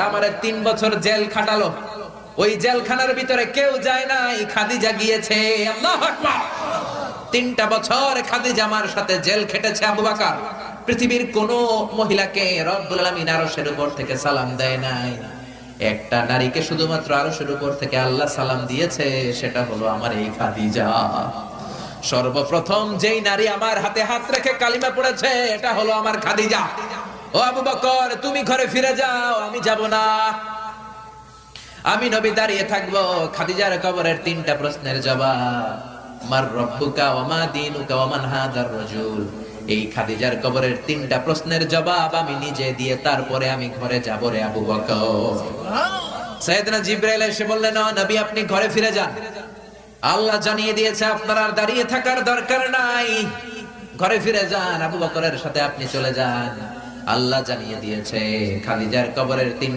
আমারে 3 বছর জেল খাটালো। ওই জেলখানার ভিতরে কেউ যায় নাই, খাদিজা গিয়েছে। আল্লাহু আকবার। 3টা বছর খাদিজা আমার সাথে জেল খেটেছে আবু বকর। পৃথিবীর কোন মহিলাকে রব্বুল আলামিন আরশের উপর থেকে সালাম দেয় নাই। একটা নারীকে শুধুমাত্র আরশের উপর থেকে আল্লাহ সালাম দিয়েছে, সেটা হলো আমার এই খাদিজা। সর্বপ্রথম যেই নারী আমার হাতে হাত রেখে কালিমা পড়েছে, এটা হলো আমার খাদিজা। ও আবু বকর, তুমি ঘরে ফিরে যাও, আমি যাব না। আমি নবী দাঁড়িয়ে থাকবো। খাদিজার কবরের 3টা প্রশ্নের জবাব, মার রব্বুকা ওয়া মা দীনুকা ওয়া মান হাযার রাজুল। এই খাদিজার কবরের 3টা প্রশ্নের জবাব আমি নিজে দিয়ে তারপরে আমি ঘরে যাব রে আবু বকর। সাইয়েদনা জিবরাইল এসে বললেন, ও নবী, আপনি ঘরে ফিরে যান। আল্লাহ জানিয়ে দিয়েছে আপনার আর দাঁড়িয়ে থাকার দরকার নাই, ঘরে ফিরে যান, আবু বকরের সাথে আপনি চলে যান। আল্লাহ জানিয়ে দিয়েছে খাদিজার কবরের 3